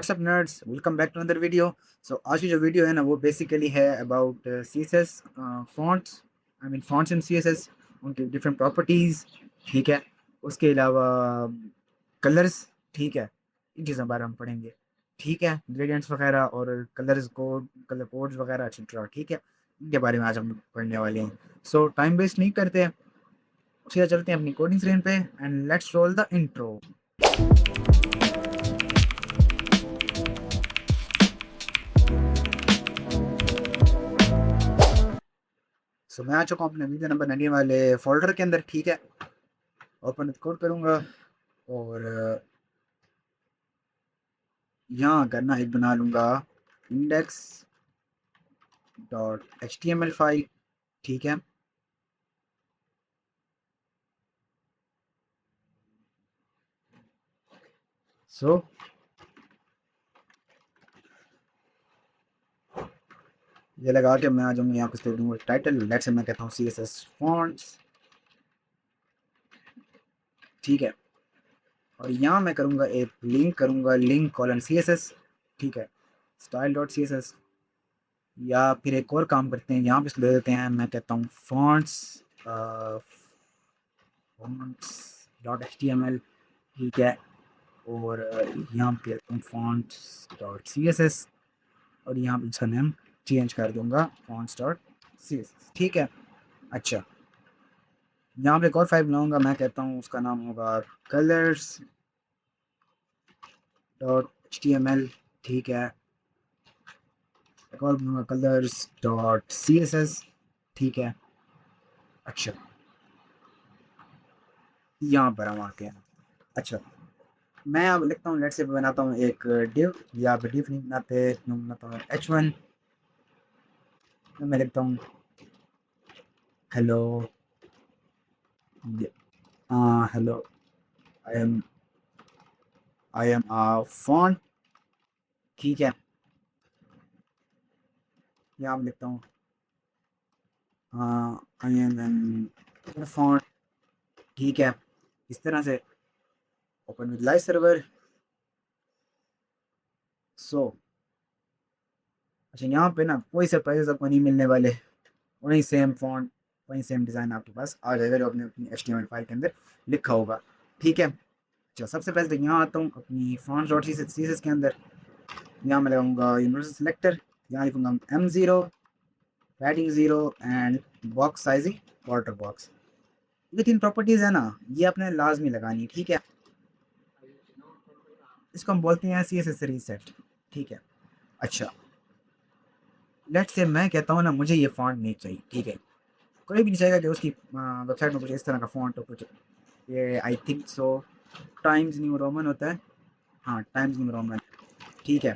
WhatsApp nerds, welcome back to another video. आज की जो वीडियो है ना वो बेसिकली है अबाउट CSS फॉन्ट्स। I mean fonts in CSS, उनकी डिफरेंट प्रॉपर्टीज़। ठीक है, उसके अलावा कलर्स। ठीक है, इन चीज़ों के बारे में हम पढ़ेंगे। ठीक है, ग्रेडियंट्स वगैरह और कलर्स कोड, कलर कोड्स वगैरह एक्सेट्रा। ठीक है, इनके बारे में आज हम पढ़ने वाले हैं। टाइम वेस्ट नहीं करते हैं, सीधा चलते हैं अपनी कोडिंग स्क्रीन पे and let's roll the intro. मैं आ चुका हूँ अपने वीडियो नंबर 90 वाले फोल्डर के अंदर। ठीक है, ओपन कोड करूँगा और यहाँ करना एक बना लूँगा इंडेक्स डॉट HTML फाइल। ठीक है, सो ये लगा के मैं आ जाऊँगा यहाँ कुछ दे दूँगा टाइटल। लेट्स से मैं कहता हूँ CSS फॉन्ट्स। ठीक है, और यहाँ मैं करूँगा एक लिंक करूँगा, लिंक कॉलन CSS। ठीक है, स्टाइल डॉट CSS। या फिर एक और काम करते हैं, यहाँ पे दे देते हैं, मैं कहता हूँ फॉन्ट्स फॉन्ट्स डॉट HTML। ठीक है, और यहाँ पे फॉन्ट्स डॉट CSS और यहाँ पे इसका नेम चेंज कर दूंगा फॉन्ट्स डॉट CSS। ठीक है, अच्छा, यहाँ पे एक और फाइल बनाऊंगा, मैं कहता हूँ उसका नाम होगा कलर्स डॉट HTML। ठीक है, एक और बनाऊंगा कलर्स डॉट CSS। ठीक है, अच्छा, यहाँ पर हम आके हैं। अच्छा, मैं अब लिखता हूँ, लेट्स से बनाता हूँ एक डिव, या फिर डिव नहीं बनाते, बनाता हूँ H1। मैं लिखता हूँ hello, hello, I am font. ठीक है, यहाँ मैं लिखता हूँ आई एम एन फॉन्ट। ठीक है, इस तरह से ओपन विद लाइव सर्वर। सो अच्छा, यहाँ पे ना कोई सरप्राइजेस आपको नहीं मिलने वाले, वही सेम फॉन्ट, वही सेम डिज़ाइन आपके पास आ जाएगा जो आपने अपनी HTML फाइल के अंदर लिखा होगा। ठीक है, अच्छा, सबसे पहले तो यहाँ आता हूँ अपनी फॉन्ट डॉट CSS के अंदर। यहाँ मैं लगाऊंगा यूनिवर्सल सेलेक्टर, यहाँ लिखूंगा M0, padding 0 and box sizing water box. ये 3 प्रॉपर्टीज़ है ना, ये आपने लाजमी लगानी। ठीक है, इसको हम बोलते हैं CSS रीसेट। ठीक है, अच्छा, लेट्स से मैं कहता हूँ ना मुझे ये फॉन्ट नहीं चाहिए। ठीक है, कोई भी नहीं चाहेगा कि उसकी वेबसाइट में कुछ इस तरह का फॉन्ट हो कुछ। ये I think so times new Roman होता है। हाँ, टाइम्स न्यू रोमन। ठीक है,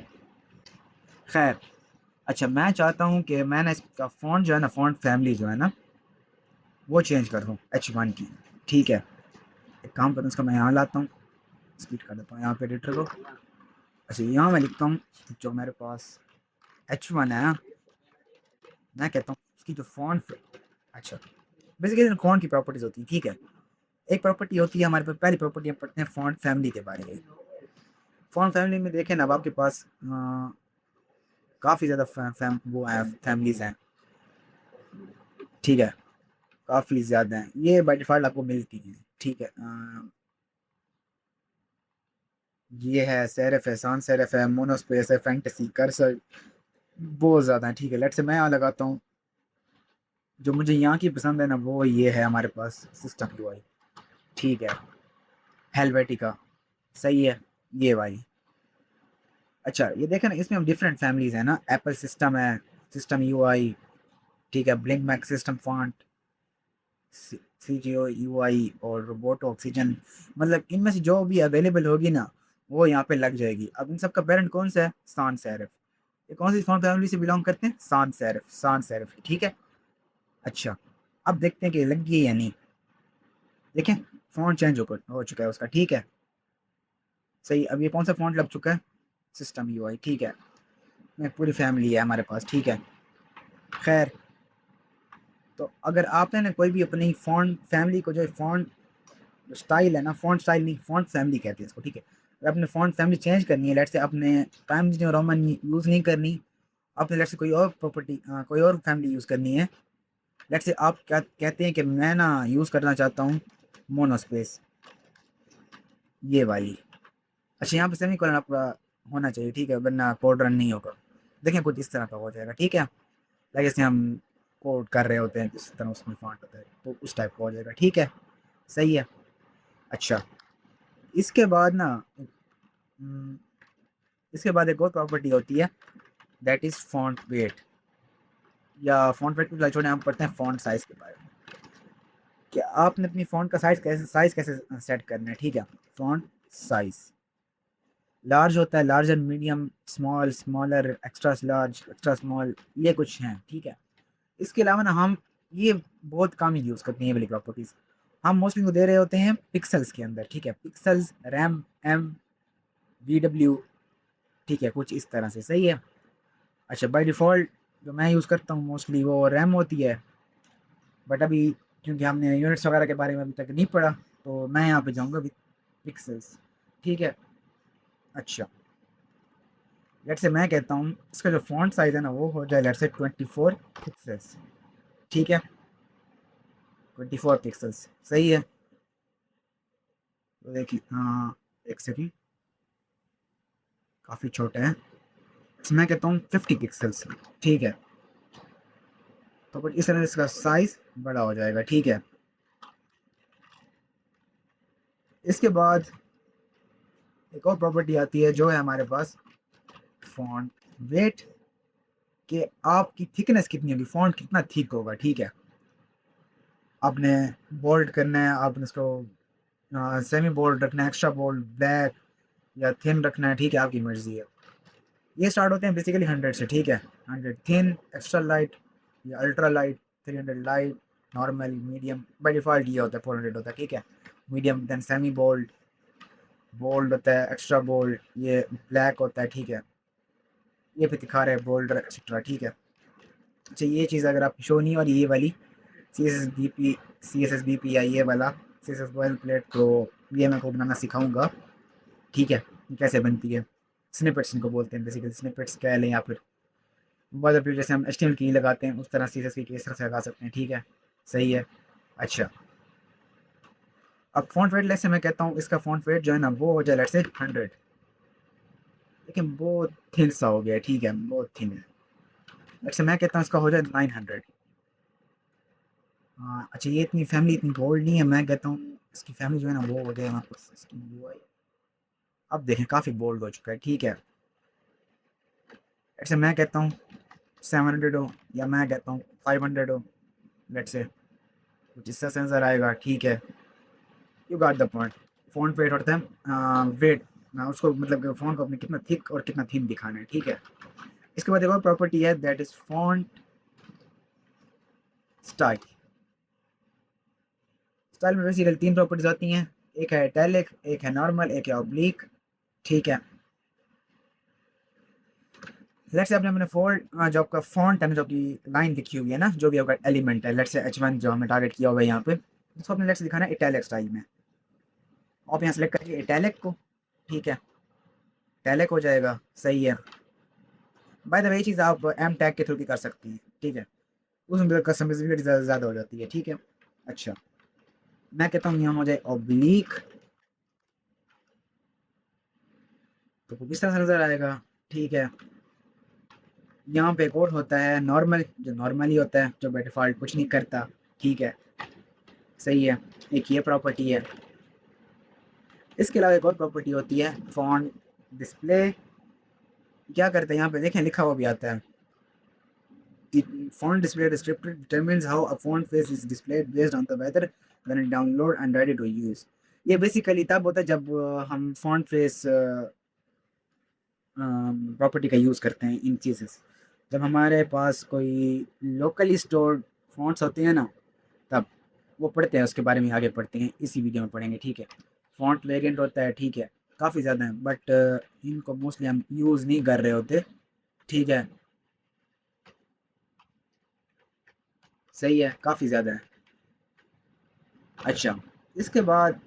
खैर, अच्छा, मैं चाहता हूँ कि मैं ना इसका फॉन्ट जो है ना, फॉन्ट फैमिली जो है ना वो चेंज कर दूँ H1 की। ठीक है, एक काम करता हूँ, उसका मैं यहाँ लाता हूँ, स्प्लिट कर देता हूँ यहाँ पे एडिटर को। अच्छा, यहाँ मैं लिखता हूँ जो मेरे पास H1 है, मैं कहता हूँ उसकी जो फॉन्ट, अच्छा, बेसिकली फॉन्ट की प्रॉपर्टीज होती है। ठीक है, एक प्रॉपर्टी होती है हमारे पास, पहली प्रॉपर्टी हम पढ़ते हैं फॉन्ट फैमिली के बारे में। फॉन्ट फैमिली में देखें ना, अब आपके पास काफ़ी ज़्यादा वो है, फैमिलीज हैं। ठीक है, काफ़ी ज़्यादा हैं, ये बाय डिफ़ॉल्ट आपको मिलती हैं। ठीक है, ये है सेरेफ है, sans सेरेफ है, मोनोस्पेस है, फैंटेसी, कर्सर, बहुत ज़्यादा है। ठीक है, लेट से मैं यहाँ लगाता हूँ, जो मुझे यहाँ की पसंद है ना वो ये है हमारे पास सिस्टम UI। ठीक है, हेलवेटिका, सही है, ये भाई। अच्छा, ये देखें ना, इसमें हम डिफरेंट फैमिलीज हैं ना, एप्पल सिस्टम है, सिस्टम UI। ठीक है, Blink Mac system font, CGO UI और रोबोट ऑक्सीजन, मतलब इनमें से जो भी अवेलेबल होगी ना वो यहाँ पे लग जाएगी। अब इन सबका पेरेंट कौन सा है? sans serif। ये कौन सी फॉन्ट फैमिली से बिलोंग करते हैं? sans serif, sans serif। ठीक है, अच्छा, अब देखते हैं कि लग गई या नहीं। देखें, फॉन्ट चेंज हो चुका है उसका। ठीक है, सही, अब ये कौन सा फॉन्ट लग चुका है? System UI। ठीक है, मैं पूरी फैमिली है हमारे पास। ठीक है, खैर, तो अगर आपने ना कोई भी अपनी फॉन्ट फैमिली को, जो फॉन्ट स्टाइल है ना, फॉन्ट स्टाइल नहीं, फॉन्ट फैमिली कहते हैं इसको। ठीक है, अपने फ़ॉन्ट फैमिली चेंज करनी है, लेट्स से अपने टाइम्स न्यू रोमन यूज़ नहीं करनी, आपने लेट्स से कोई और प्रॉपर्टी कोई और फैमिली यूज़ करनी है। लेट्स से आप क्या कहते हैं कि मैं ना यूज़ करना चाहता हूँ मोनोस्पेस, ये वाली। अच्छा, यहाँ पे सेमीकोलन आपका होना चाहिए, ठीक है, वरना कोड रन नहीं होगा। देखें कुछ इस तरह का हो जाएगा, ठीक है, लाइक जैसे हम कोड कर रहे होते हैं इस तरह उसमें फॉन्ट होता है, तो उस टाइप का हो जाएगा, ठीक है, सही है। अच्छा, इसके बाद ना हम्म, इसके बाद एक और प्रॉपर्टी होती है, दैट इज़ फॉन्ट वेट, या फॉन्ट वेट को छोड़े हम पढ़ते हैं फॉन्ट साइज़ के बारे में, कि आपने अपनी फॉन्ट का साइज़ कैसे सेट करना है, ठीक है। फॉन्ट साइज़ लार्ज होता है, larger, medium, small, smaller, extra large, extra small, ये कुछ हैं, ठीक है। इसके अलावा ना हम ये बहुत कम यूज़ करते हैं ये वाली प्रॉपर्टीज़, हम मोस्टली को दे रहे होते हैं पिक्सल्स के अंदर, ठीक है, pixels, rem, em, V W, ठीक है, कुछ इस तरह से, सही है। अच्छा, बाय डिफ़ॉल्ट जो मैं यूज़ करता हूँ मोस्टली वो रैम होती है, बट अभी क्योंकि हमने यूनिट्स वगैरह के बारे में अभी तक नहीं पढ़ा, तो मैं यहाँ पे जाऊँगा विद पिक्सल्स, ठीक है। अच्छा, लेट्स से मैं कहता हूँ इसका जो फ़ॉन्ट साइज़ है ना वो हो जाए लेट्स से 24 पिक्सेल्स, ठीक है, 24 पिक्सेल्स, सही है। तो देखिए हाँ, एक सेकंड, काफ़ी छोटे हैं, मैं कहता हूँ 50 पिक्सेल्स, ठीक है, तो कुछ इस तरह से इसका साइज़ बड़ा हो जाएगा, ठीक है। इसके बाद एक और प्रॉपर्टी आती है जो है हमारे पास फ़ॉन्ट वेट, कि आपकी थिकनेस कितनी होगी, फ़ॉन्ट कितना थिक होगा, ठीक है। आपने बोल्ड करना है, आपने इसको सेमी बोल्ड रखना है, एक्स्ट्रा बोल्ड, ब्लैक या थिन रखना है, ठीक है, आपकी मर्ज़ी है। ये स्टार्ट होते हैं बेसिकली 100 से, ठीक है, 100 थिन, एक्स्ट्रा लाइट या ultra light, 300 light, normal, medium, by default ये होता है 400 होता है, ठीक है, medium, then semi bold, bold होता है, एक्स्ट्रा बोल्ड, ये ब्लैक होता है, ठीक है, ये भी दिखा रहे हैं बोल्डर एक्सेट्रा, ठीक है। अच्छा, ये चीज़ अगर आप शो नहीं, और ये वाली C S S B P या ये वाला CSS बॉयल प्लेट, तो ये मैं को बनाना सिखाऊंगा, ठीक है, ये कैसे बनती है। स्निपेट्स इनको बोलते हैं, बेसिकली स्निपेट्स कह लें, या फिर बहुत फिर जैसे हम HTML की लगाते हैं उस तरह CSS की इस तरह से लगा सकते हैं, ठीक है, सही है। अच्छा, अब फ़ॉन्ट वेट लेट से मैं कहता हूँ इसका फ़ॉन्ट वेट जो है ना वो हो जाए लेट से 100, लेकिन बहुत थिन सा हो गया है, ठीक है, बहुत थिन है। लेट से मैं कहता हूँ इसका हो जाए 900। हाँ, अच्छा, ये इतनी फैमिली इतनी बोल्ड नहीं है, मैं कहता हूँ इसकी फैमिली जो है ना वो हो गया हमारे पास इसकी UI, अब देखें काफ़ी बोल्ड हो चुका है, ठीक है। लेट्स से मैं कहता हूँ 700 हो, या मैं कहता हूँ 500 हो, लेट्स से कुछ इसका सेंसर आएगा, ठीक है, you got the point. Phone पे वेट होता है वेट, उसको मतलब फ़ोन को अपने कितना थिक और कितना थिन दिखाना है, ठीक है। इसके बाद एक और प्रॉपर्टी है that is font style. Style में बेसिकली 3 प्रॉपर्टीज़ आती हैं, एक है इटैलिक, एक है नॉर्मल, एक है ऑब्लिक, ठीक है। लेट्स से आपने अपने जो आपका फ़ॉन्ट है ना, जो आपकी लाइन लिखी हुई है ना, जो भी आपका एलिमेंट है, लेट्स से H1 जो हमने टारगेट किया हुआ है यहाँ पे, उसको आपने लेट्स दिखाना है इटैलिक स्टाइल में। आप यहाँ सेलेक्ट करिए इटैलिक को, ठीक है, इटैलिक हो जाएगा, सही है। बाय द वे ये चीज़ आप एम टैग के थ्रू भी कर सकती हैं, ठीक है, उसमें कस्टमाइजेबिलिटी ज़्यादा हो जाती है, ठीक है। अच्छा, मैं कहता हूँ यहाँ हो जाए ऑब्लिक, तो कुछ इस तरह से नज़र आएगा, ठीक है। यहाँ पे एक और होता है नॉर्मल, जो नॉर्मली होता है, जो बाय डिफ़ॉल्ट कुछ नहीं करता, ठीक है, सही है। एक ये प्रॉपर्टी है। इसके अलावा एक और प्रॉपर्टी होती है फ़ॉन्ट डिस्प्ले, क्या करते हैं यहाँ पे देखें लिखा हुआ भी आता है कि font display descriptor determines how a font face is displayed based on the whether when it download and ready to use. ये बेसिकली तब होता है जब हम फ़ॉन्ट फेस प्रॉपर्टी का यूज़ करते हैं इन चीज़ेस, जब हमारे पास कोई लोकली स्टोर्ड फ़ॉन्ट्स होते हैं ना, तब वो पढ़ते हैं, उसके बारे में आगे पढ़ते हैं, इसी वीडियो में पढ़ेंगे, ठीक है। फ़ॉन्ट वेरिएंट होता है, ठीक है, काफ़ी ज़्यादा हैं, बट इनको मोस्टली हम यूज़ नहीं कर रहे होते, ठीक है, सही है, काफ़ी ज़्यादा है। अच्छा, इसके बाद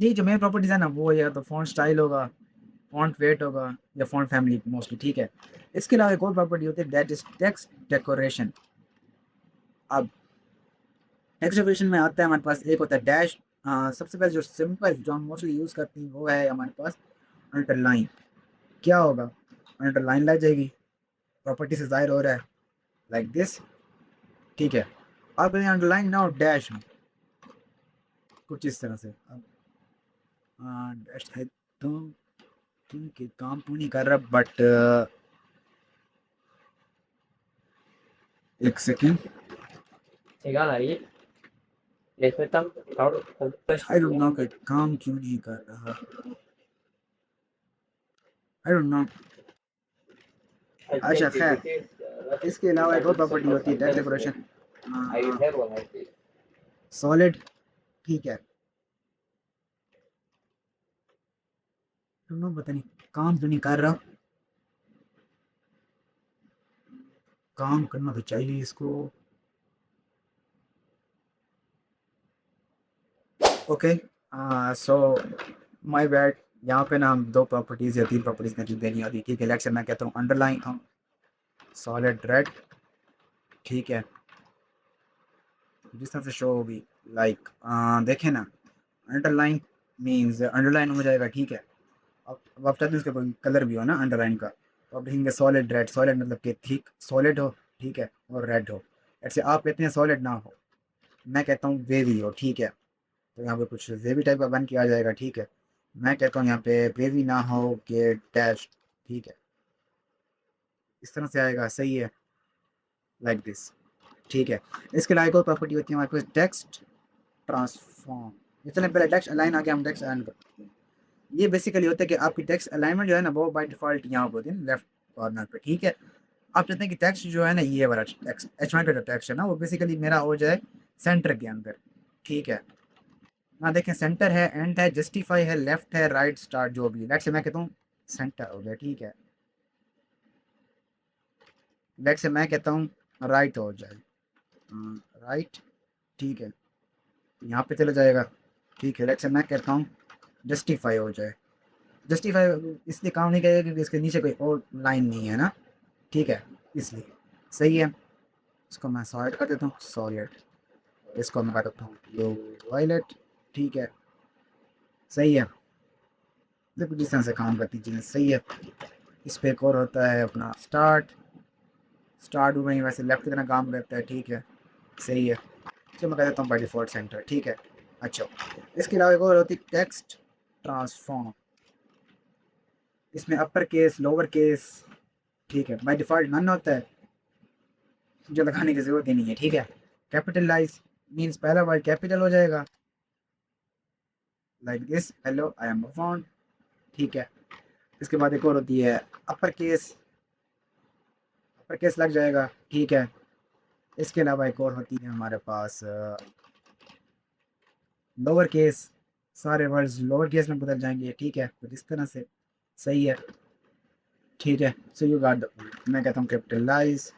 ये जो मेन प्रॉपर्टीज़ है ना, वो या तो फ़ॉन्ट स्टाइल होगा, फ़ॉन्ट वेट होगा या फ़ॉन्ट फैमिली मोस्टली, ठीक है। इसके अलावा एक और प्रॉपर्टी होती है दैट इज़ टेक्स्ट डेकोरेशन। अब टेक्स्ट डेकोरेशन में आता है हमारे पास, एक होता है डैश। सबसे पहले जो सिंपल जो हम मोस्टली यूज़ करते हैं वो है हमारे पास अंडरलाइन। क्या होगा? अंडरलाइन लग जाएगी, प्रॉपर्टी से ज़ाहिर हो रहा है, लाइक दिस, ठीक है। अब अंडरलाइन ना हो डैश हो, कुछ इस तरह से। अब डैश है तो ठीक है, काम तो नहीं कर रहा बट एक second, Segal después tam ahora I don't no कि काम क्यों नहीं कर रहा, आई डोंट नो। अच्छा खैर, इसके अलावा एक और प्रॉपर्टी होती है text I will decoration, have one like this. Solid, ठीक है। नो पता नहीं काम क्यों नहीं कर रहा, काम करना तो चाहिए इसको। ओके, सो माय बैड, यहाँ पे ना हम दो प्रॉपर्टीज़ या तीन प्रॉपर्टीज़ नहीं देनी होती, ठीक है। लेट्स से मैं कहता हूँ अंडरलाइन सॉलिड रेड, ठीक है, जिस तरह से शो होगी, लाइक देखें ना, अंडरलाइन मीन्स अंडरलाइन हो जाएगा, ठीक है। अब आप चाहते हैं उसके कलर भी हो ना अंडरलाइन का, तो आप लिखेंगे सॉलिड रेड, सॉलिड मतलब कि थिक सॉलिड हो, ठीक है, और रेड हो। ऐसे आप कहते हैं सॉलिड ना हो, मैं कहता हूँ वेवी हो, ठीक है, तो यहाँ पे कुछ वेवी टाइप का बन के आ जाएगा, ठीक है। मैं कहता हूँ यहाँ पे वेवी ना हो के डैश, ठीक है, इस तरह से आएगा, सही है, लाइक दिस, ठीक है। इसके अलावा एक और प्रॉपर्टी होती है हमारे पास टेक्स्ट ट्रांसफॉर्म। इतने पहले टेक्स्ट अलाइन आ गया, हम टेक्स्ट अलाइन कर, ये बेसिकली होता है कि आपकी टेक्स्ट अलाइनमेंट जो है ना वो बाय डिफ़ॉल्ट यहाँ पर होती है लेफ्ट कॉर्नर पे, ठीक है। आप चाहते हैं कि टेक्स्ट जो है ना, ये वाला टेक्स्ट H1 का जो टेक्स्ट है ना, वो बेसिकली मेरा हो जाए सेंटर के अंदर, ठीक है। ना देखें, सेंटर है, एंड है, जस्टिफाई है, लेफ्ट है, राइट, स्टार्ट, जो भी, लेट्स से मैं कहता हूँ सेंटर हो गया, ठीक है। लेट्स से मैं कहता हूँ राइट हो जाए, राइट, ठीक है, यहाँ पे चला जाएगा, ठीक है। लेट्स से मैं कहता हूँ जस्टिफाई हो जाए, जस्टिफाई इसलिए काम नहीं करेगा क्योंकि इसके नीचे कोई और लाइन नहीं है ना, ठीक है, इसलिए, सही है। इसको मैं सॉलिड कर देता हूँ, सॉलिड, इसको मैं कर देता हूँ ब्लू वायलेट, ठीक है, सही है। देखो जिस तरह से काम करती चीज़ें, सही है। इस पे एक और होता है अपना स्टार्ट, स्टार्ट भी वहीं वैसे लेफ्ट की तरह काम करता है, ठीक है, सही है। चलो मैं कह देता हूँ बाई डिफ़ॉल्ट सेंटर, ठीक है। अच्छा, इसके अलावा एक और होती है टेक्स्ट ट्रांसफॉर्म, इसमें अपर केस, लोअर केस, ठीक है, बाई डिफ़ॉल्ट नन होता है, जो लगाने की ज़रूरत ही नहीं है, ठीक है। कैपिटलाइज मीन्स पहला वर्ड कैपिटल हो जाएगा, like this, hello I am phone, ठीक है। इसके बाद एक और होती है अपर केस, अपर केस लग जाएगा, ठीक है। इसके अलावा एक और होती है हमारे पास लोअर केस, सारे वर्ड्स लोअर केस में बदल जाएंगे, ठीक है, तो इस तरह से, सही है, ठीक है। So you got the point, मैं कहता हूँ कैपिटलाइज,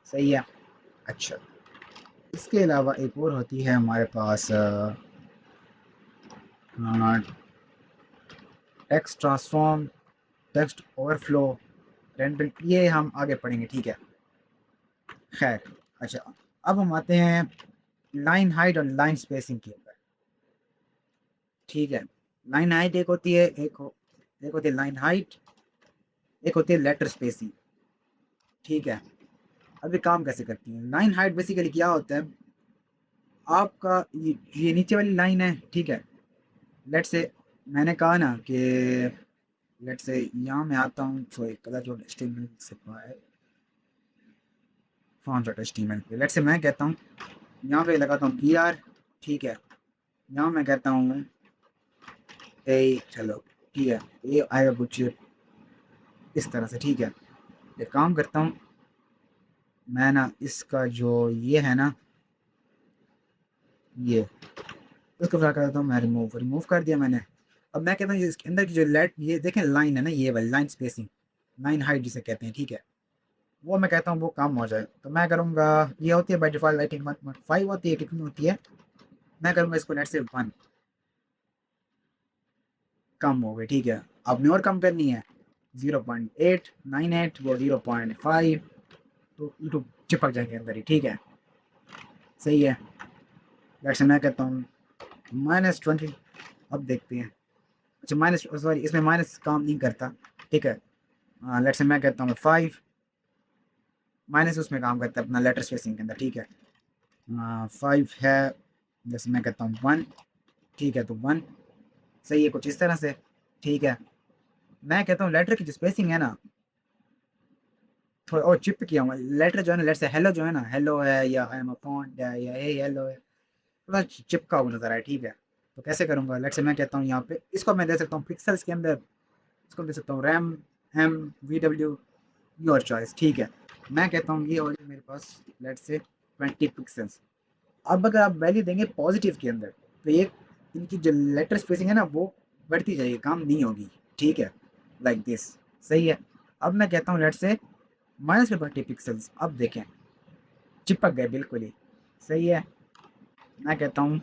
सही है। अच्छा, इसके अलावा एक और होती है हमारे पास text transform, text overflow, render, ये हम आगे पढ़ेंगे, ठीक है, खैर। अच्छा, अब हम आते हैं लाइन हाइट और लाइन स्पेसिंग के ऊपर, ठीक है। लाइन हाइट एक होती है, एक होती है लाइन हाइट, एक होती है लेटर स्पेसिंग, ठीक है। अब ये काम कैसे करती है? लाइन हाइट बेसिकली क्या होता है, आपका ये नीचे वाली लाइन है, ठीक है। लेट से मैंने कहा ना कि लेट से यहाँ मैं आता हूँ, सॉरी कलर जो स्टीमल से है, फॉन्ट जो स्टीमल पे, लेट से मैं कहता हूँ यहाँ पे लगाता हूँ PR, ठीक है। यहाँ मैं कहता हूँ ए, चलो ठीक है, ये आएगा कुछ इस तरह से, ठीक है। एक काम करता हूँ मैं ना, इसका जो ये है ना, ये इसको क्या करता हूँ मैं, रिमूव, रिमूव कर दिया मैंने। अब मैं कहता हूँ इसके अंदर की जो लेट, ये देखें लाइन है ना, ये वाली लाइन स्पेसिंग, लाइन हाइट जिसे कहते हैं, ठीक है, वो मैं कहता हूँ वो काम हो जाए, तो मैं करूँगा, ये होती है बाई डिफ़ॉल्ट आई थिंक 1.5 होती है, कितनी होती है, मैं करूँगा इसको लेट से 1 कम हो गए, ठीक है। आपने और कम करनी है 0.898 वो 0.5, तो यूट्यूब चिपक जाएंगे अंदर ही, ठीक है। सही है। वैसे मैं कहता हूँ -20। अब देखते हैं। अच्छा माइनस, सॉरी इसमें माइनस काम नहीं करता, ठीक है। लेट से मैं कहता हूँ 5, माइनस उसमें काम करता है अपना लेटर स्पेसिंग के अंदर, ठीक है। 5 है, जैसे मैं कहता हूँ 1, ठीक है, तो 1 सही है, कुछ इस तरह से, ठीक है। मैं कहता हूँ लेटर की जो स्पेसिंग है ना, थोड़ा और चिप किया हुआ लेटर जो है ना, लेट से हेलो जो है ना, हेलो है या आई एम अ फॉन्ट है या ए हेलो है, थोड़ा चिपका हुआ नजर आए, ठीक है। तो कैसे करूँगा, लेट से मैं कहता हूँ यहाँ पे इसको मैं दे सकता हूँ पिक्सल्स के अंदर, इसको दे सकता हूँ rem, em, V W, your choice, ठीक है। मैं कहता हूँ ये हो जाए मेरे पास लेट से 20 पिक्सल्स। अब अगर आप वैल्यू देंगे पॉजिटिव के अंदर, तो ये इनकी जो लेटर स्पेसिंग है ना वो बढ़ती जाएगी, काम नहीं होगी, ठीक है, लाइक दिस। सही है। अब मैं कहता हूँ लेट से -20 पिक्सल्स, अब देखें चिपक गए बिल्कुल ही। सही है। मैं कहता हूँ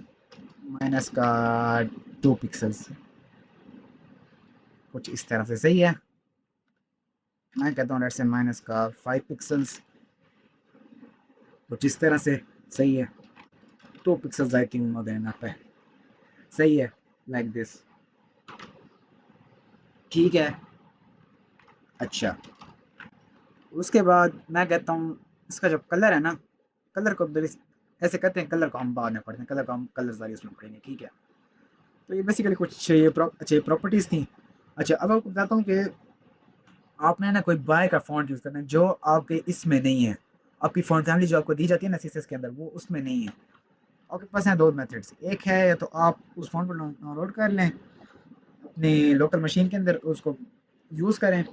माइनस का 2 पिक्सल्स, कुछ इस तरह से, सही है। मैं कहता हूँ लेट से माइनस का 5 पिक्सल्स, कुछ इस तरह से, सही है। 2 pixels I think more than पे, सही है, लाइक दिस, ठीक है। अच्छा, उसके बाद मैं कहता हूँ इसका जो कलर है ना, कलर को ऐसे कहते हैं, कलर को हम बाद में पढ़ते हैं, कलर को हम कलर वाली उसमें पढ़ेंगे, ठीक है। तो ये बेसिकली कुछ ये अच्छी प्रॉपर्टीज़ थी। अच्छा, अब आपको बताता हूँ कि आपने ना कोई बाय का फ़ॉन्ट यूज़ करना है जो आपके इसमें नहीं है, आपकी फ़ॉन्ट फैमिली जो आपको दी जाती है ना सीएसएस के अंदर, वो उसमें नहीं है। आपके पास हैं 2 मेथड्स, एक है या तो आप उस फ़ॉन्ट को डाउनलोड कर लें अपनी लोकल मशीन के अंदर, उसको यूज़ करें,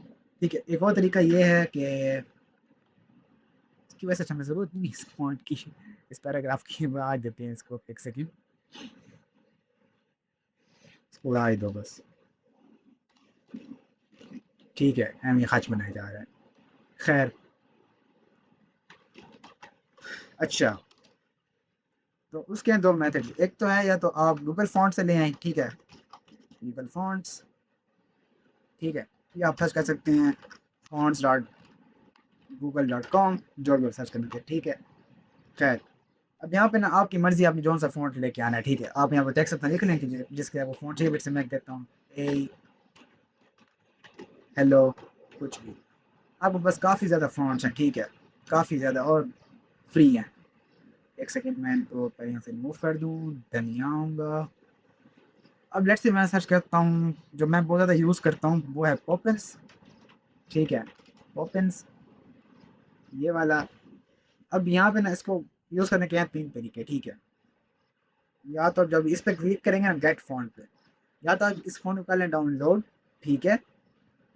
ठीक है। एक और तरीका ये है कि इसकी वैसे हमें ज़रूरत नहीं इस फ़ॉन्ट की, इस पैराग्राफ की, आज देते हैं इसको 1 सेकंड, इसको उड़ा ही दो बस, ठीक है। एम ये खच बनाया जा रहा है, खैर। अच्छा, तो उसके हैं 2 मेथड, एक तो है या तो आप गूगल फ़ॉन्ट से ले आएँ, ठीक है, गूगल फ़ॉन्ट्स, ठीक है। या आप सर्च कर सकते हैं fonts.google.com जो भी सर्च करने के, ठीक है। खैर, अब यहाँ पे ना आपकी मर्ज़ी, आपने जौन सा फ़ॉन्ट लेके आना है, ठीक है। आप यहाँ पे टेक्स्ट अपना लिख लें कि जिसके वो फ़ॉन्ट चाहिए, से मैं कहता हूँ ए हेलो, कुछ भी। आपको बस काफ़ी ज़्यादा फ़ॉन्ट्स हैं, ठीक है, काफ़ी ज़्यादा, और फ्री हैं। 1 सेकंड मैं इनको पहले यहाँ से रिमूव कर दूँ, देन यहाँ आऊँगा। अब लेट्स से मैं सर्च करता हूँ, जो मैं बहुत ज़्यादा यूज़ करता हूँ वो है पॉपिंस, ठीक है, पॉपिंस ये वाला। अब यहाँ पे ना इसको यूज़ करने के हैं 3 तरीके, ठीक है। या तो जब इस पे क्लिक करेंगे ना गेट फ़ॉन्ट पे, या तो आप इस फ़ॉन्ट को कर लें डाउनलोड, ठीक है,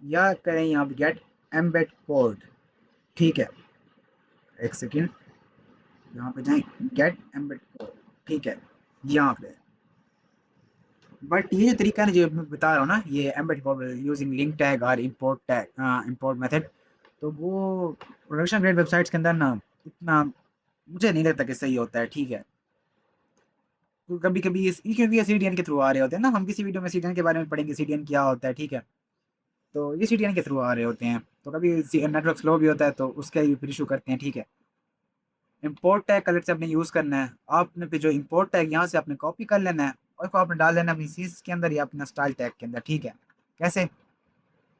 या करें यहाँ पे गेट एम्बेड कोड, ठीक है। 1 सेकंड, यहाँ पे जाएँ गेट एम्बेड कोड, ठीक है, यहाँ पे। बट ये जो तरीका है ना जो मैं बता रहा हूँ ना, ये embed code using link tag और इंपोर्ट टैग, इंपोर्ट मेथड, तो वो प्रोडक्शन ग्रेड वेबसाइट्स के अंदर ना इतना मुझे नहीं लगता कि सही होता है, ठीक है। तो कभी कभी क्योंकि ये सीडीएन के थ्रू आ रहे होते हैं ना, हम किसी वीडियो में सीडीएन के बारे में पढ़ेंगे, सीडीएन क्या होता है, ठीक है। तो ये सीडीएन के थ्रू आ रहे होते हैं, तो कभी नेटवर्क स्लो भी होता है, तो उसका भी फिर इशू करते हैं, ठीक है। इंपोर्ट टैग कलर से आपने यूज़ करना है, आपने फिर जो इंपोर्ट टैग यहाँ से आपने कॉपी कर लेना है, और उसको आपने डाल देना है अपनी सीस के अंदर या अपना स्टाइल टैग के अंदर, ठीक है। कैसे,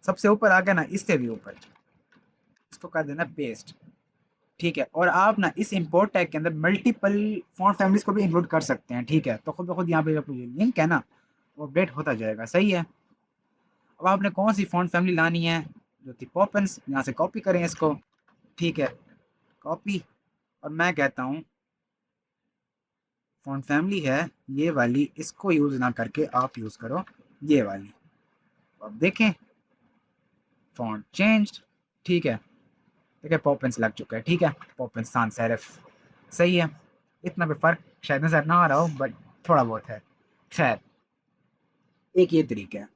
सबसे ऊपर आ गया ना, इससे भी ऊपर इसको कर देना पेस्ट, ठीक है। और आप ना इस इंपोर्ट टैग के अंदर मल्टीपल फॉन्ट फैमिलीज को भी इंक्लूड कर सकते हैं, ठीक है। तो खुद ब खुद यहाँ पे जो लिंक है ना वो अपडेट होता जाएगा, सही है। अब आपने कौन सी फॉन्ट फैमिली लानी है, जो थी पॉपन्स, यहाँ से कॉपी करें इसको, ठीक है, कॉपी। और मैं कहता हूँ फॉन्ट फैमिली है ये वाली, इसको यूज़ ना करके आप यूज़ करो ये वाली। अब देखें फॉन्ट चेंज्ड, ठीक है, ठीक है, पॉपन्स लग चुका है, ठीक है, पॉपन्स sans serif, सही है। इतना भी फ़र्क शायद नज़र ना आ रहा हो, बट थोड़ा बहुत है। खैर, एक ये तरीका है,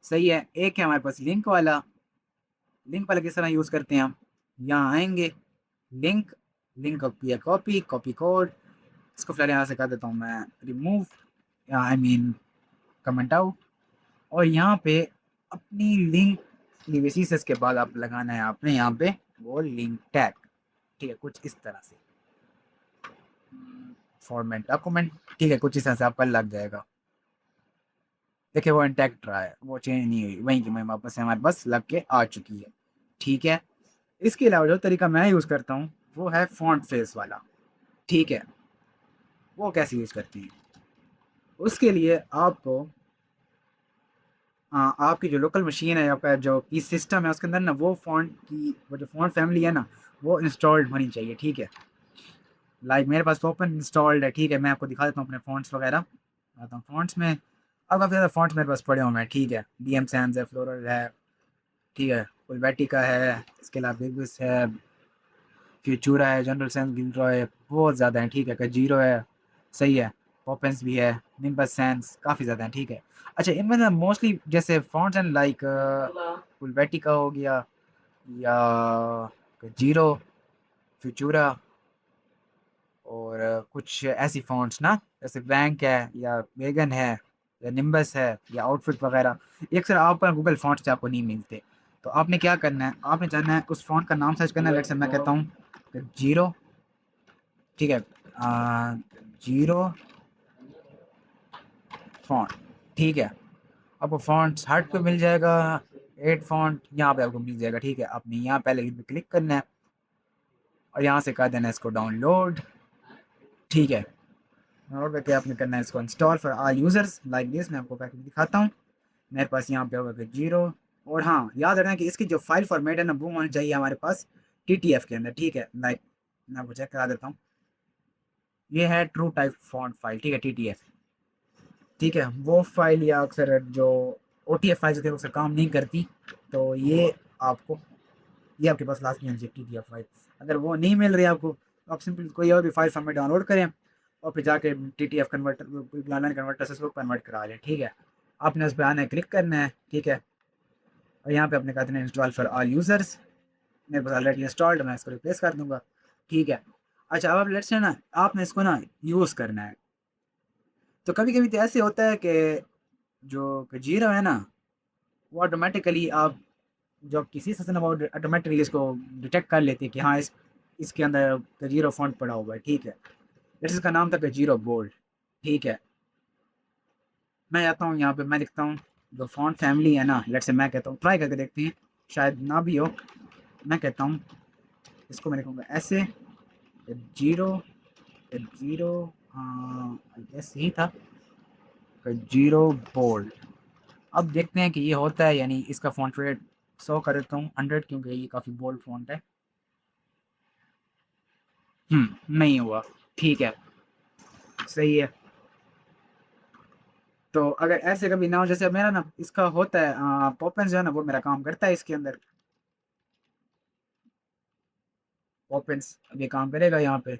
सही है। एक है हमारे पास लिंक वाला, लिंक वाला किस तरह यूज़ करते हैं हम, यहाँ आएँगे, लिंक, लिंक की है कॉपी, कॉपी कोड, इसको फिलहाल यहाँ से कर देता हूँ मैं remove, I mean comment out. और यहाँ पे अपनी लिंक लिविसीस के बाद आप लगाना है आपने यहाँ पे वो लिंक टैग, ठीक है, कुछ इस तरह से फॉर्मेट डॉक्यूमेंट, ठीक है, कुछ इस तरह से आपका लग जाएगा। देखिए वो इंटैक्ट रहा है, वो चेंज नहीं हुई, वहीं की मैं वापस से हमारे पास लग के आ चुकी है, ठीक है। इसके अलावा जो तरीका मैं यूज़ करता हूँ वो है फॉन्ट फेस वाला, ठीक है। वो कैसे यूज़ करती हैं, उसके लिए आपको आपकी जो लोकल मशीन है, आपका जो की सिस्टम है उसके अंदर ना वो फ़ॉन्ट की वो जो फ़ॉन्ट फैमिली है ना वो इंस्टॉल्ड होनी चाहिए, ठीक है। लाइक मेरे पास तो ओपन इंस्टॉल्ड है, ठीक है। मैं आपको दिखा देता हूँ अपने फ़ॉन्ट्स वगैरह, आता हूँ फ़ॉन्ट्स में। अब काफ़ी ज़्यादा फ़ॉन्ट्स मेरे पास पड़े हुए हैं, ठीक है। डीएम सैन्स है, फ्लोरल है, ठीक है, फुलबेटिका है, इसके अलावा बिग्विस है, फ्यूचूरा है, जनरल सैन्स गिलरॉय है, बहुत ज़्यादा है, ठीक है। कजीरो है, सही है, पॉपेंस भी है, निम्बस सैन्स, काफ़ी ज़्यादा है, ठीक है। अच्छा, इनमें ना मोस्टली जैसे फ़ॉन्ट्स एंड लाइक फुलबेटिका हो गया या कजीरो, फ्यूचूरा और कुछ ऐसी फ़ॉन्ट्स ना जैसे बैंक है या वेगन है या निम्बस है या आउटफिट वगैरह, ये अक्सर आप गूगल फ़ॉन्ट्स से आपको नहीं मिलते। तो आपने क्या करना है, आपने जाना है उस फ़ॉन्ट का नाम सर्च करना है, लेट्स से मैं कहता हूँ जीरो, ठीक है, जीरो फ़ॉन्ट, ठीक है। आपको फ़ॉन्ट्स हट पे मिल जाएगा, 8 फ़ॉन्ट यहाँ पे आपको मिल जाएगा, ठीक है। आपने यहाँ पहले इस पे क्लिक करना है और यहाँ से कर देना है इसको डाउनलोड, ठीक है। डाउनलोड करके आपने करना है इसको install for all users like this. मैं आपको पैकेज दिखाता हूँ, मेरे पास यहाँ पे होगा कि जीरो। और हाँ, याद रखना कि इसकी जो फाइल फॉर्मेट है ना वो होना चाहिए हमारे पास TTF के अंदर, ठीक है। लाइक मैं आपको चेक करा देता हूँ, ये है ट्रू टाइप फॉन्ट फाइल, ठीक है, TTF, ठीक है। वो फाइल या अक्सर जो OTF फाइल्स होती है वो अक्सर काम नहीं करती, तो ये आपको, ये आपके पास लास्ट में होनी चाहिए TTF फाइल। अगर वो नहीं मिल रही आपको तो आप सिंपल कोई और भी फाइल फॉर्मेट डाउनलोड करें और फिर जाके TTF कन्वर्टर लाइन कन्वर्टर से उसको कन्वर्ट करा लें, ठीक है। आपने उस पर आना है, क्लिक करना है, ठीक है। और यहाँ पे अपने कहते हैं इंस्टॉल फॉर ऑल यूज़र्स, मेरे पास ऑलरेडी इंस्टॉल्ड, मैं इसको रिप्लेस कर दूंगा, ठीक है। अच्छा, अब आप लेट्स से ना आपने इसको ना यूज़ करना है। तो कभी कभी तो ऐसे होता है कि जो जीरो है ना वो ऑटोमेटिकली आप जो किसी से ना वो ऑटोमेटिकली इसको डिटेक्ट कर लेती है कि हाँ इसके अंदर जीरो फॉन्ट पड़ा हुआ है, ठीक है। लेट्स इसका नाम था जीरो बोल्ड, ठीक है। मैं जाता हूँ यहाँ पे, मैं लिखता हूँ जो फॉन्ट फैमिली है ना, लेट्स से मैं कहता हूँ, ट्राई करके देखते हैं, शायद ना भी हो। मैं कहता हूँ इसको मैं लिखूँगा ऐसे, जीरो जीरो, आई गेस यही था, जीरो बोल्ड। अब देखते हैं कि ये होता है, यानी इसका फ़ॉन्ट रेट 100 कर देता हूँ, 100, क्योंकि ये काफ़ी बोल्ड फ़ॉन्ट है। नहीं हुआ, ठीक है, सही है। तो अगर ऐसे कभी ना हो, जैसे मेरा ना इसका होता है पॉपेंस जो है ना वो मेरा काम करता है इसके अंदर, पॉपेंस अब ये काम करेगा यहाँ पे,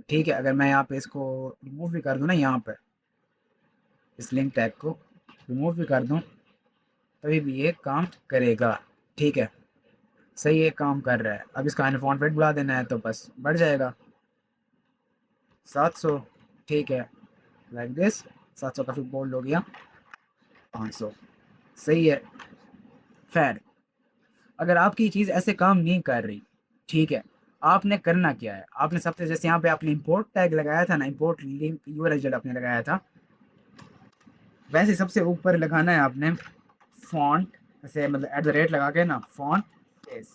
ठीक है। अगर मैं यहाँ पे इसको रिमूव भी कर दूँ ना, यहाँ पे इस लिंक टैग को रिमूव भी कर दूँ तभी भी ये काम करेगा, ठीक है। सही है, काम कर रहा है। अब इसका फ़ॉन्ट वेट बढ़ा देना है तो बस बढ़ जाएगा 700, ठीक है, लाइक दिस। 700 काफ़ी बोल्ड हो गया, 500, सही है। खैर, अगर आपकी चीज़ ऐसे काम नहीं कर रही, ठीक है, आपने करना क्या है, आपने सबसे जैसे यहाँ पे आपने इंपोर्ट टैग लगाया था ना, इंपोर्ट लिंक यूआरएल जो आपने लगाया था, वैसे सबसे ऊपर लगाना है आपने फॉन्ट, ऐसे मतलब एट द रेट लगा के ना फॉन्ट फेस,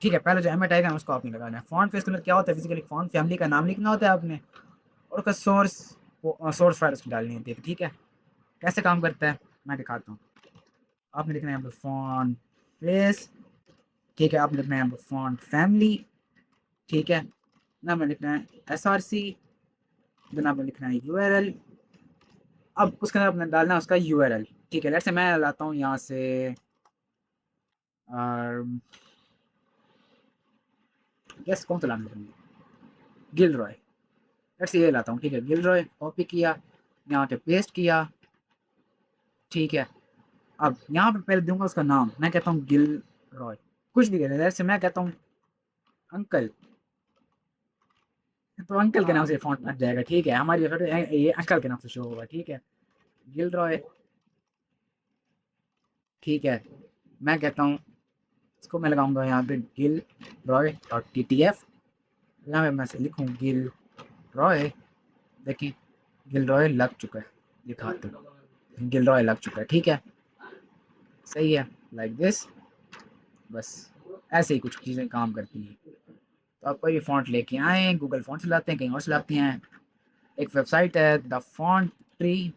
ठीक है। पहले जो एम आएगा ना उसको आपने लगाना है। फॉन्ट फेस के अंदर क्या होता है, फिजिकली फॉन्ट फैमिली का नाम लिखना होता है आपने और उसका सोर्स फाइल उसको डालनी होती है, ठीक है। कैसे काम करता है मैं दिखाता हूँ। आपने लिखना है यहाँ पर फॉन्ट फेस, ठीक है। आपने लिखना है यहाँ पर फॉन्ट फैमिली, ठीक है। ना में लिखना है SRC, देन आपने लिखना है URL। अब उसके अंदर आपने डालना है उसका URL, ठीक है। लेट्स से मैं लाता हूँ यहाँ से गेस कौन सा लाना चाहूँगी, गिलरॉय, लेट्स ये लाता हूँ, ठीक है। गिलरॉय कॉपी किया, यहाँ पे पेस्ट किया, ठीक है। अब यहाँ पे पहले दूंगा उसका नाम, मैं कहता हूँ गिलरॉय, कुछ भी कहते हैं। जैसे मैं कहता हूँ अंकल, तो अंकल के नाम से फ़ॉन्ट बन जाएगा, ठीक है? हमारी फ़ोटो ये अंकल के नाम से शो होगा, ठीक है? गिलरॉय, ठीक है? मैं कहता हूँ इसको मैं लगाऊँगा यहाँ पे गिलरॉय डॉट टीटीएफ, यहाँ पे मैं ऐसे लिखूँ गिलरॉय, देखिए गिलरॉय लग चुका है, दिखाते हैं, गिलरॉय लग चुका है, ठीक है? सही है, लाइक दिस, बस ऐसे ही कुछ चीज़ें काम करती हैं। तो आप कोई भी फ़ॉन्ट लेके आएँ, गूगल फ़ॉन्ट चलाते हैं, कहीं और चलाते हैं। एक वेबसाइट है द फ़ॉन्ट ट्री,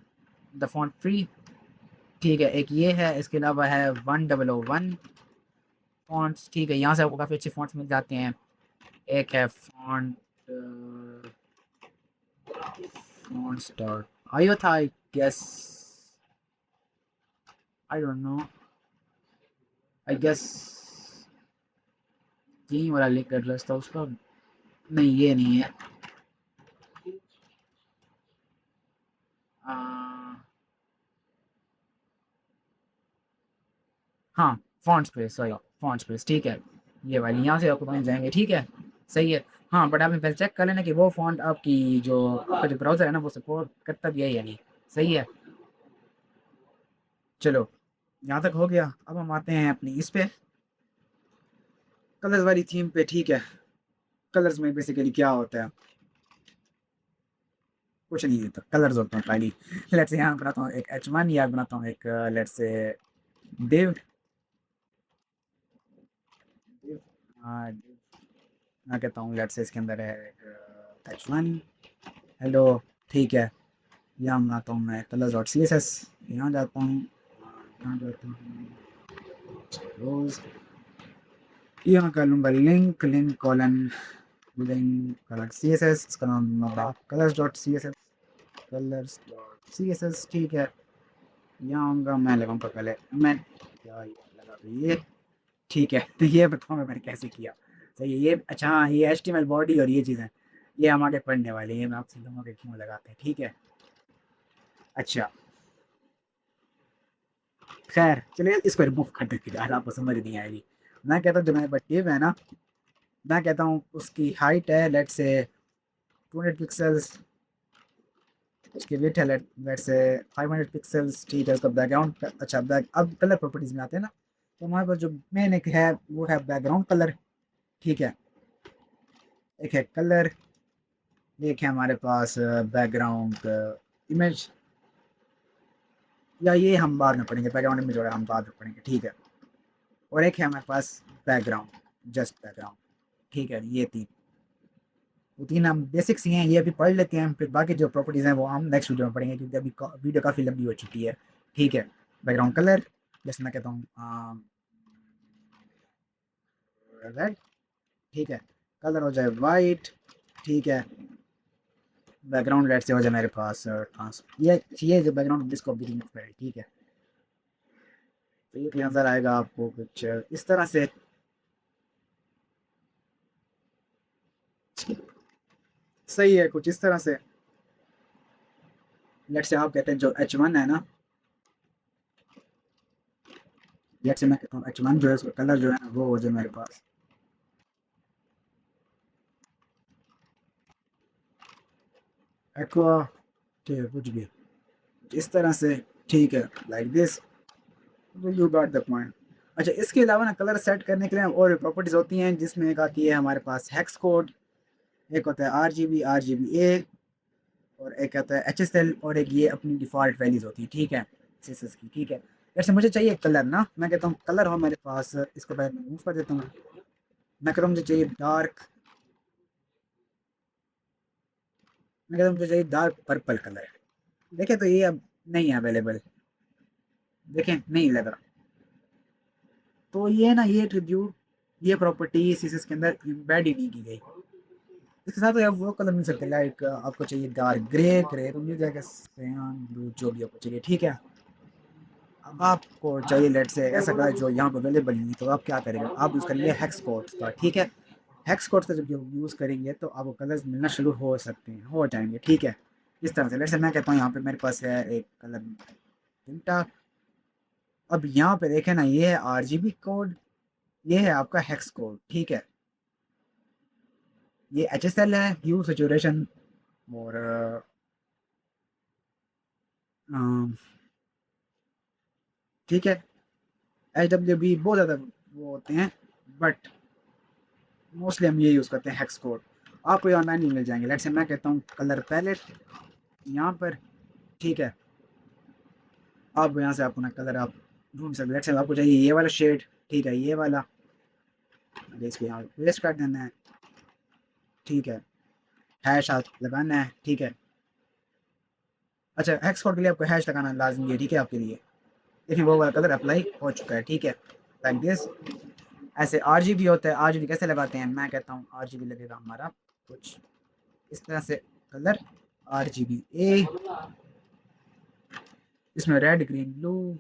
ठीक है? एक ये है, इसके अलावा है 1001 फ़ॉन्ट्स, ठीक है? यहाँ से आपको काफ़ी अच्छे फ़ॉन्ट्स मिल जाते हैं। एक है फ़ॉन्ट्स डॉट आईओ था I guess, I don't know, I guess यही वाला लिंक एड्रेस था उसका। नहीं, ये नहीं है। अ, हाँ, fonts press, sorry fonts press, ठीक है? ये वाली यहाँ से आपको मिल जाएँगे, ठीक है? सही है। हाँ, बट आपने पहले चेक कर लेना कि वो फ़ॉन्ट आपकी जो आपका जो ब्राउज़र है ना, वो सपोर्ट करता भी है या नहीं। सही है? चलो, यहाँ तक हो गया। अब हम आते हैं अपनी इस पे, कलर्स वाली थीम पे, ठीक है? कलर्स में बेसिकली क्या होता है? कुछ नहीं होता, कलर्स होते हैं खाली। लेट्स से यहाँ बनाता हूँ एक H1 या बनाता हूँ एक let's say div, div div मैं कहता हूँ लेट्स से इसके अंदर है एक H1 हेलो, ठीक है? यहाँ बनाता हूँ मैं colors.css, यहाँ जाता हूँ, यहाँ जाता हूँ रोज़, यहाँ कर लूँगा link colon link colour CSS, इसका नाम होगा colors.css, colors.css, ठीक है? यहाँ आऊँगा, मैं लगाऊँगा पहले मैं क्या लगा ये, ठीक है? तो ये बताऊँगा मैंने कैसे किया। सही है ये, अच्छा हाँ, ये HTML बॉडी और ये चीज़ें, ये हम आगे पढ़ने वाले हैं, ये मैं आपसे बताऊँगा कि क्यों लगाते हैं, ठीक है? अच्छा, खैर चलिए इसको रिमूव कर देते हैं, आज आपको समझ नहीं आएगी। मैं कहता हूँ जो मेरे पास टिप है ना, मैं कहता हूँ उसकी हाइट है लेट्स से 200 पिक्सेल्स, उसकी विड्थ है लेट्स से 500 पिक्सेल्स, ठीक है? उसका बैकग्राउंड अच्छा बैक, अब कलर प्रॉपर्टीज़ में आते हैं ना, तो हमारे पास जो मेन एक है वो है बैकग्राउंड कलर, ठीक है? एक है कलर, एक है हमारे पास बैकग्राउंड इमेज, या ये हम बाद में पढ़ेंगे, बैकग्राउंड इमेज जो है हम बाद में पढ़ेंगे, ठीक है? और एक है हमारे पास बैकग्राउंड, जस्ट बैकग्राउंड, ठीक है? ये तीन, वो तीन हम बेसिक्स ही हैं, ये अभी पढ़ लेते हैं, फिर बाकी जो प्रॉपर्टीज़ हैं वो हम नेक्स्ट वीडियो में पढ़ेंगे, क्योंकि अभी वीडियो काफ़ी लंबी हो चुकी है, ठीक है? बैकग्राउंड कलर, जैसे मैं कहता हूँ रेड, ठीक है? कलर हो जाए वाइट, ठीक है? बैकग्राउंड रेड से हो जाए मेरे पास ट्रांस, ये जो बैकग्राउंड जिसको भी रिमूव करें, ठीक है? तो ये नज़र आएगा आपको कुछ इस तरह से, सही है कुछ इस तरह से। लेट्स से आप कहते हैं जो H1 है ना, लेट्स से मैं कहता हूँ H1 जो है उसका कलर जो है ना वो हो जाए मेरे पास एक्वा, ठीक है? कुछ भी इस तरह से, ठीक है? Like this, you got the point. अच्छा, इसके अलावा ना कलर सेट करने के लिए और भी प्रॉपर्टीज़ होती हैं, जिसमें एक आती है हमारे पास हेक्स कोड, एक होता है RGB ए, और एक आता है HSL, और एक ये अपनी डिफ़ॉल्ट वैल्यूज़ होती हैं, ठीक है? CSS की, ठीक है? जैसे मुझे चाहिए कलर ना, मैं कहता हूँ कलर हो मेरे पास, इसको पहले मैं मूव कर देता हूँ, मैं कहता हूँ मुझे चाहिए डार्क, मैं कहता हूँ मुझे चाहिए डार्क पर्पल कलर, देखें तो ये अब नहीं है अवेलेबल, देखें नहीं लग रहा, तो ये ना ये एट्रीब्यूट, ये प्रॉपर्टी CSS के अंदर एम्बेड ही नहीं की गई। इसके साथ आप वो कलर मिल सकते हैं, लाइक आपको चाहिए डार्क ग्रे, ग्रे तो मिल जाएगा, सियान ब्लू जो भी आपको चाहिए, ठीक है? अब आपको चाहिए लेट से ऐसा कलर जो यहाँ पर अवेलेबल नहीं है, तो आप क्या करेंगे, आप यूज़ करेंगे हेक्स कोड्स का, ठीक है? हेक्स कोड्स का जब यूज़ करेंगे तो आपको कलर्स मिलना शुरू हो सकते हैं, हो जाएंगे, ठीक है? इस तरह से लेट से मैं कहता हूँ यहाँ पे मेरे पास है एक कलर तिमटा, अब यहाँ पे देखें ना, ये है RGB कोड, ये है आपका हेक्स कोड, ठीक है? ये HSL है, ह्यू सैचुरेशन और ठीक है, HWB बहुत ज़्यादा वो होते हैं, बट मोस्टली हम ये यूज़ करते हैं हेक्स कोड। आपको ये ऑनलाइन भी मिल जाएंगे। लेट्स से मैं कहता हूँ कलर पैलेट यहाँ पर, ठीक है, आप यहाँ से आपको ना कलर आप ढूंढ सकते। लेट्स से आपको चाहिए ये वाला शेड, ठीक है, ये वाला, इसको यहाँ पेस्ट कर देना है, ठीक है, हैश आप लगाना है, ठीक है। अच्छा, हेक्स कोड के लिए आपको हैश लगाना लाजमी है, ठीक है, आपके लिए। देखिए वो वाला कलर अप्लाई हो चुका है, ठीक है, लाइक दिस। ऐसे RGB होता है, RGB कैसे लगाते हैं, मैं कहता हूँ RGB लगेगा हमारा कुछ इस तरह से, कलर RGBA, इसमें रेड ग्रीन ब्लू,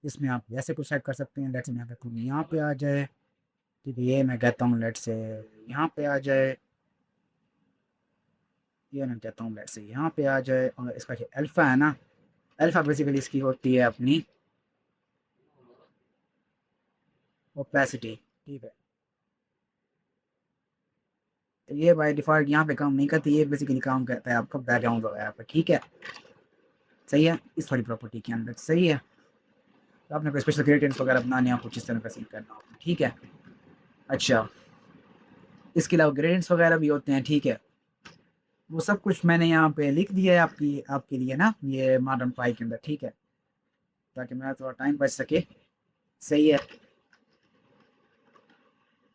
इसमें आप वैसे कुछ सेट कर सकते हैं। लेट्स से मैं कहता हूँ यहाँ पे आ जाए, ठीक है, ये मैं कहता हूँ लेट्स से यहाँ पे आ जाए, ये मैं कहता हूँ लेट्स से यहाँ पे आ जाए, और इसका जो अल्फ़ा है ना, अल्फ़ा बेसिकली इसकी होती है अपनी ओपेसिटी, ठीक है। तो ये बाय डिफ़ॉल्ट यहाँ पे काम नहीं करती, ये बेसिकली काम करता है आपका बैकग्राउंड वगैरह पर, ठीक है, सही है, इस वाली प्रॉपर्टी के अंदर, सही है। तो आपने कोई स्पेशल ग्रेडियंट्स वगैरह बनाने हैं, कुछ इस तरह का सीन करना होगा, ठीक है। अच्छा, इसके अलावा ग्रेडियंट्स वगैरह भी होते हैं, ठीक है, वो सब कुछ मैंने यहाँ पे लिख दिया है आपके लिए ना, ये मॉडर्न पाई के अंदर, ठीक है, ताकि मेरा थोड़ा टाइम बच सके, सही है।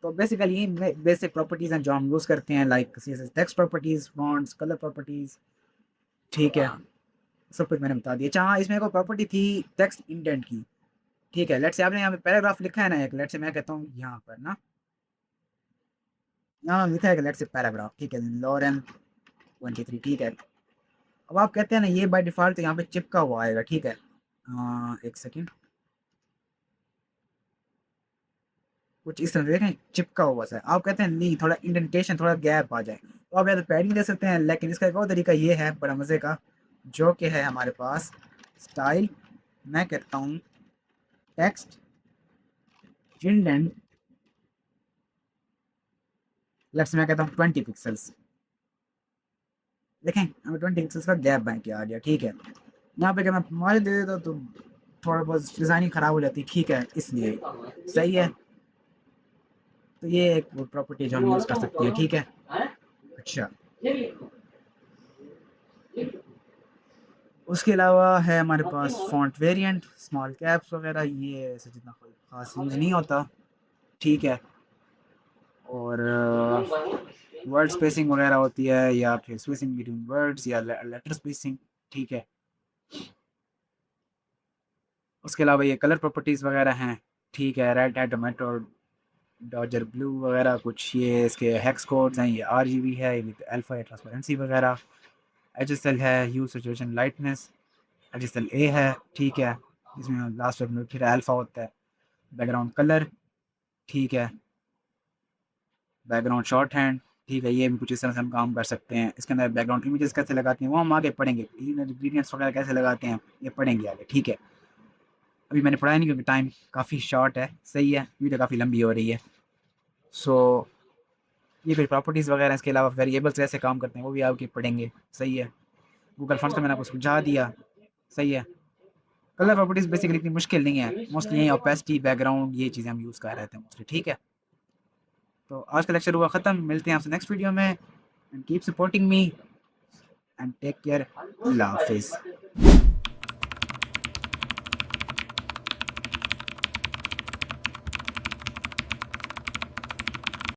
तो बेसिकली ये बेसिक प्रॉपर्टीज़ हैं जो हम यूज़ करते हैं, like text properties, fonts, colour properties, ठीक है, सब कुछ मैंने बता दिया। अच्छा हाँ, इसमें एक प्रॉपर्टी थी टेक्स्ट इंडेंट की, ठीक है। लेट्स से आपने यहाँ पे पैराग्राफ लिखा है ना एक, लेट्स से मैं कहता हूँ यहाँ पर ना, यहाँ लिखा है कि लेट्स से पैराग्राफ, ठीक है, लॉरेन 23, ठीक है। अब आप कहते हैं ना ये बाय डिफ़ॉल्ट तो यहाँ पे चिपका हुआ आएगा, ठीक है। एक सेकेंड, कुछ इस तरह से देखें चिपका हुआ सा है। आप कहते हैं नहीं, थोड़ा इंडेंटेशन, थोड़ा गैप आ जाए, तो आप या तो पैडिंग दे सकते हैं, लेकिन इसका एक और तरीका ये है बड़ा मज़े का, जो कि है हमारे पास स्टाइल, मैं कहता हूँ टेक्स्ट इंडेंट, लेट्स मैं कहता हूँ 20 पिक्सल्स, देखें हमें 20 पिक्सल्स का गैप बन के आ गया, ठीक है। यहाँ पे अगर मैं मार्जिन दे देता तो थोड़ा बहुत डिज़ाइनिंग ख़राब हो जाती, ठीक है, इसलिए सही है। तो ये एक वो प्रॉपर्टी जो हम यूज़ कर सकते हैं, ठीक है। अच्छा, उसके अलावा है हमारे पास फ़ॉन्ट वेरिएंट, स्मॉल कैप्स वगैरह, ये ऐसे जितना कोई ख़ास यूज़ नहीं होता, ठीक है। और वर्ड स्पेसिंग वगैरह होती है, या फिर स्पेसिंग बिटवीन वर्ड्स, या लेटर स्पेसिंग, ठीक है। उसके अलावा ये कलर प्रॉपर्टीज़ वगैरह हैं, ठीक है, रेड है, टोमेटो, डॉजर ब्लू वगैरह कुछ, ये इसके हेक्स कोड्स हैं, ये RGB है विद अल्फ़ा ट्रांसपेरेंसी वगैरह, HSL है, ह्यू सैचुरेशन लाइटनेस, HSLA है, ठीक है, इसमें लास्ट में फिर अल्फ़ा होता है। बैकग्राउंड कलर, ठीक है, बैकग्राउंड शॉर्ट हैंड, ठीक है, ये भी कुछ इस तरह से हम काम कर सकते हैं। इसके अंदर बैकग्राउंड इमेजेस कैसे लगाते हैं वो हम आगे पढ़ेंगे, इंग्रीडियंट्स वगैरह कैसे लगाते हैं ये पढ़ेंगे आगे, ठीक है। अभी मैंने पढ़ाया नहीं क्योंकि टाइम काफ़ी शॉर्ट है, सही है, वीडियो काफ़ी लंबी हो रही है। सो ये कोई प्रॉपर्टीज़ वगैरह, इसके अलावा वेरिएबल्स कैसे काम करते हैं वो भी आगे पढ़ेंगे, सही है। गूगल फॉन्ट्स का मैंने आपको समझा दिया, सही है। कलर प्रॉपर्टीज़ बेसिकली इतनी मुश्किल नहीं है, मोस्टली यही ओपेसिटी, बैकग्राउंड, ये चीज़ें हम यूज़ कर रहे थे मोस्टली, ठीक है। तो आज का लेक्चर हुआ ख़त्म, मिलते हैं आपसे नेक्स्ट वीडियो में, and keep supporting me and take care, अल्लाह हाफिज़।